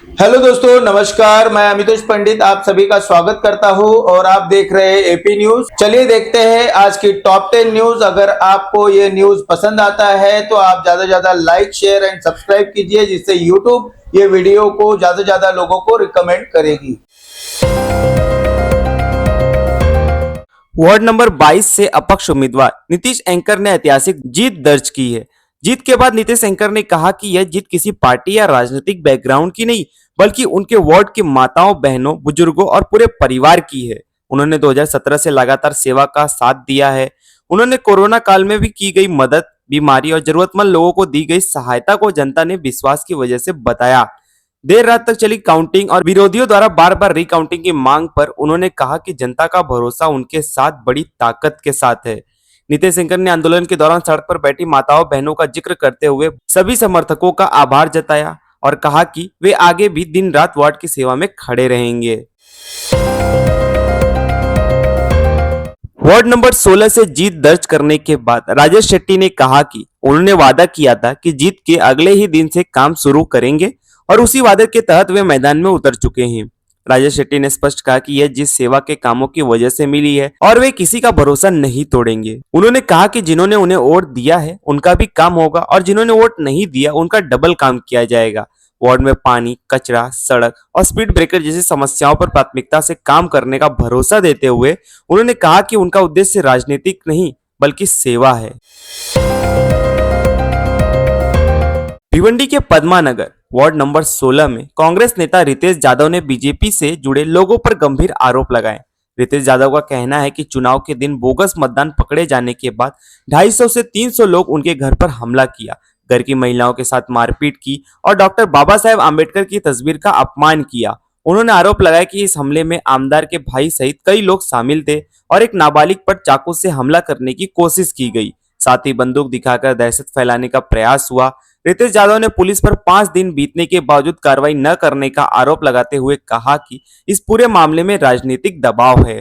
Hello दोस्तों, नमस्कार। मैं अमितोष पंडित आप सभी का स्वागत करता हूं और आप देख रहे हैं एपी न्यूज। चलिए देखते हैं आज की टॉप 10 न्यूज। अगर आपको ये न्यूज पसंद आता है तो आप ज्यादा से ज्यादा लाइक, शेयर एंड सब्सक्राइब कीजिए, जिससे यूट्यूब ये वीडियो को ज्यादा से ज्यादा लोगों को रिकमेंड करेगी। वार्ड नंबर 22 से अपक्ष उम्मीदवार नीतीश एंकर ने ऐतिहासिक जीत दर्ज की है। जीत के बाद नीतीश एंकर ने कहा कि यह जीत किसी पार्टी या राजनीतिक बैकग्राउंड की नहीं, बल्कि उनके वार्ड के माताओं, बहनों, बुजुर्गों और पूरे परिवार की है। उन्होंने 2017 से लगातार सेवा का साथ दिया है। उन्होंने कोरोना काल में भी की गई मदद, बीमारी और जरूरतमंद लोगों को दी गई सहायता को जनता ने विश्वास की वजह से बताया। देर रात तक चली काउंटिंग और विरोधियों द्वारा बार बार रिकाउंटिंग की मांग पर उन्होंने कहा कि जनता का भरोसा उनके साथ बड़ी ताकत के साथ है। नीतीश एंकर ने आंदोलन के दौरान सड़क पर बैठी माताओं, बहनों का जिक्र करते हुए सभी समर्थकों का आभार जताया और कहा कि वे आगे भी दिन रात वार्ड की सेवा में खड़े रहेंगे। वार्ड नंबर 16 से जीत दर्ज करने के बाद राजेश शेट्टी ने कहा कि उन्होंने वादा किया था कि जीत के अगले ही दिन से काम शुरू करेंगे और उसी वादे के तहत वे मैदान में उतर चुके हैं। राजेश शेट्टी ने स्पष्ट कहा कि यह जिस सेवा के कामों की वजह से मिली है और वे किसी का भरोसा नहीं तोड़ेंगे। उन्होंने कहा कि जिन्होंने उन्हें वोट दिया है उनका भी काम होगा और जिन्होंने वोट नहीं दिया उनका डबल काम किया जाएगा। वार्ड में पानी, कचरा, सड़क और स्पीड ब्रेकर जैसी समस्याओं पर प्राथमिकता से काम करने का भरोसा देते हुए उन्होंने कहा कि उनका उद्देश्य राजनीतिक नहीं बल्कि सेवा है। भिवंडी के पद्मानगर वार्ड नंबर 16 में कांग्रेस नेता रितेश यादव ने बीजेपी से जुड़े लोगों पर गंभीर आरोप लगाए। रितेश यादव का कहना है कि चुनाव के दिन बोगस मतदान पकड़े जाने के बाद 250 से 300 लोग उनके घर पर हमला किया, घर की महिलाओं के साथ मारपीट की और डॉक्टर बाबा साहेब आम्बेडकर की तस्वीर का अपमान किया। उन्होंने आरोप लगाया कि इस हमले में आमदार के भाई सहित कई लोग शामिल थे और एक नाबालिग पर चाकू से हमला करने की कोशिश की गई। साथ ही बंदूक दिखाकर दहशत फैलाने का प्रयास हुआ। रितेश यादव ने पुलिस पर 5 दिन बीतने के बावजूद कार्रवाई न करने का आरोप लगाते हुए कहा कि इस पूरे मामले में राजनीतिक दबाव है।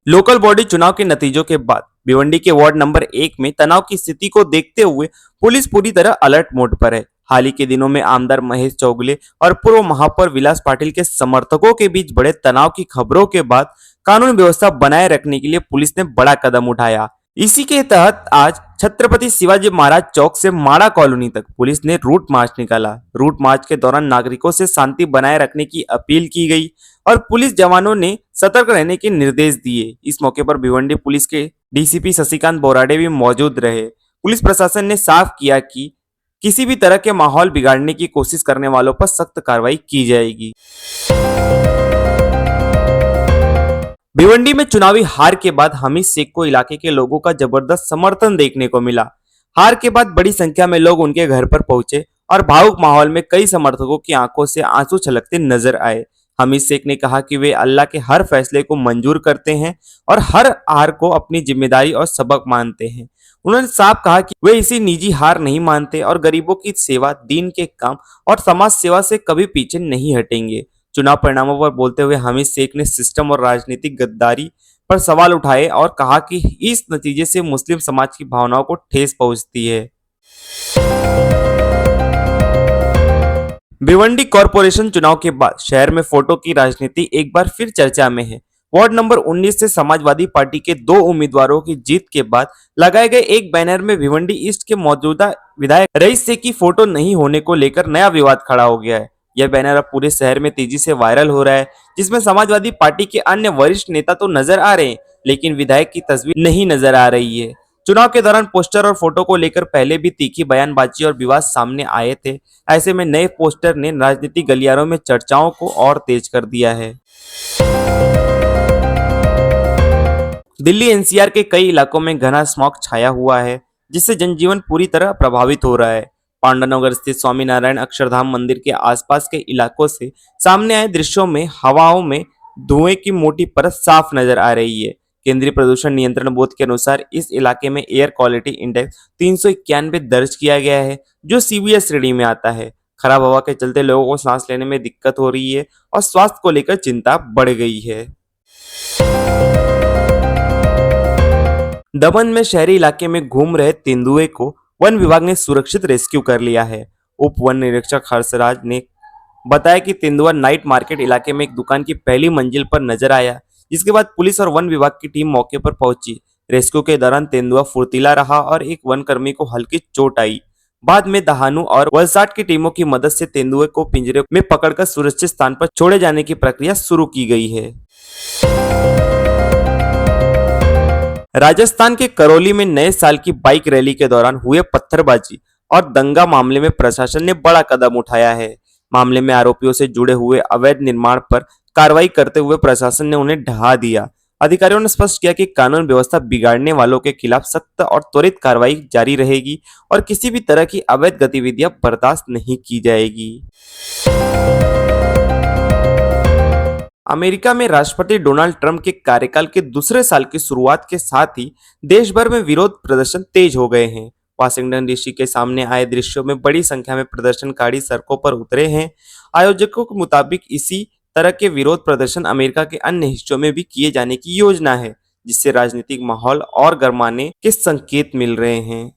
लोकल बॉडी चुनाव के नतीजों के बाद भिवंडी के वार्ड नंबर 1 में तनाव की स्थिति को देखते हुए पुलिस पूरी तरह अलर्ट मोड पर है। हाल ही के दिनों में आमदार महेश चौगले और पूर्व महापौर विलास पाटिल के समर्थकों के बीच बड़े तनाव की खबरों के बाद कानून व्यवस्था बनाए रखने के लिए पुलिस ने बड़ा कदम उठाया। इसी के तहत आज छत्रपति शिवाजी महाराज चौक से माड़ा कॉलोनी तक पुलिस ने रूट मार्च निकाला। रूट मार्च के दौरान नागरिकों से शांति बनाए रखने की अपील की गई और पुलिस जवानों ने सतर्क रहने के निर्देश दिए। इस मौके पर भिवंडी पुलिस के डीसीपी शशिकांत बोराडे भी मौजूद रहे। पुलिस प्रशासन ने साफ किया कि किसी भी तरह के माहौल बिगाड़ने की कोशिश करने वालों पर सख्त कार्रवाई की जाएगी। भिवंडी में चुनावी हार के बाद हमीद शेख को इलाके के लोगों का जबरदस्त समर्थन देखने को मिला। हार के बाद बड़ी संख्या में लोग उनके घर पर पहुंचे और भावुक माहौल में कई समर्थकों की आंखों से आंसू छलकते नजर आए। हमीद शेख ने कहा कि वे अल्लाह के हर फैसले को मंजूर करते हैं और हर हार को अपनी जिम्मेदारी और सबक मानते हैं। उन्होंने साफ कहा कि वे इसी निजी हार नहीं मानते और गरीबों की सेवा, दीन के काम और समाज सेवा से कभी पीछे नहीं हटेंगे। चुनाव परिणामों पर बोलते हुए हमीद शेख ने सिस्टम और राजनीतिक गद्दारी पर सवाल उठाए और कहा कि इस नतीजे से मुस्लिम समाज की भावनाओं को ठेस पहुंचती है। भिवंडी कॉरपोरेशन चुनाव के बाद शहर में फोटो की राजनीति एक बार फिर चर्चा में है। वार्ड नंबर 19 से समाजवादी पार्टी के 2 उम्मीदवारों की जीत के बाद लगाए गए एक बैनर में भिवंडी ईस्ट के मौजूदा विधायक रईस शेख की फोटो नहीं होने को लेकर नया विवाद खड़ा हो गया है। यह बैनर अब पूरे शहर में तेजी से वायरल हो रहा है, जिसमें समाजवादी पार्टी के अन्य वरिष्ठ नेता तो नजर आ रहे हैं, लेकिन विधायक की तस्वीर नहीं नजर आ रही है। चुनाव के दौरान पोस्टर और फोटो को लेकर पहले भी तीखी बयानबाजी और विवाद सामने आए थे। ऐसे में नए पोस्टर ने राजनीतिक गलियारों में चर्चाओं को और तेज कर दिया है। दिल्ली एनसीआर के कई इलाकों में घना स्मॉग छाया हुआ है, जिससे जनजीवन पूरी तरह प्रभावित हो रहा है। पांडवनगर स्थित स्वामीनारायण अक्षरधाम मंदिर के आसपास के इलाकों से सामने आए दृश्यों में हवाओं में धुएं की मोटी परत साफ नजर आ रही है। केंद्रीय प्रदूषण नियंत्रण बोर्ड के अनुसार इस इलाके में एयर क्वालिटी इंडेक्स 391 दर्ज किया गया है, जो सीवियर श्रेणी में आता है। खराब हवा के चलते लोगों को सांस लेने में दिक्कत हो रही है और स्वास्थ्य को लेकर चिंता बढ़ गई है। दमन में शहरी इलाके में घूम रहे तेंदुए को वन विभाग ने सुरक्षित रेस्क्यू कर लिया है। उप वन निरीक्षक हर्षराज ने बताया कि तेंदुआ नाइट मार्केट इलाके में एक दुकान की पहली मंजिल पर नजर आया, जिसके बाद पुलिस और वन विभाग की टीम मौके पर पहुंची। रेस्क्यू के दौरान तेंदुआ फुर्तीला रहा और एक वनकर्मी को हल्की चोट आई। बाद में दहानू और वलसाड की टीमों की मदद से तेंदुए को पिंजरे में पकड़कर सुरक्षित स्थान पर छोड़े जाने की प्रक्रिया शुरू की गई है। राजस्थान के करौली में नए साल की बाइक रैली के दौरान हुए पत्थरबाजी और दंगा मामले में प्रशासन ने बड़ा कदम उठाया है। मामले में आरोपियों से जुड़े हुए अवैध निर्माण पर कार्रवाई करते हुए प्रशासन ने उन्हें ढहा दिया। अधिकारियों ने स्पष्ट किया कि कानून व्यवस्था बिगाड़ने वालों के खिलाफ सख्त और त्वरित कार्रवाई जारी रहेगी और किसी भी तरह की अवैध गतिविधियां बर्दाश्त नहीं की जाएगी। अमेरिका में राष्ट्रपति डोनाल्ड ट्रंप के कार्यकाल के दूसरे साल की शुरुआत के साथ ही देश भर में विरोध प्रदर्शन तेज हो गए हैं। वाशिंगटन डीसी के सामने आए दृश्यों में बड़ी संख्या में प्रदर्शनकारी सड़कों पर उतरे हैं। आयोजकों के मुताबिक इसी तरह के विरोध प्रदर्शन अमेरिका के अन्य हिस्सों में भी किए जाने की योजना है, जिससे राजनीतिक माहौल और गरमाने के संकेत मिल रहे हैं।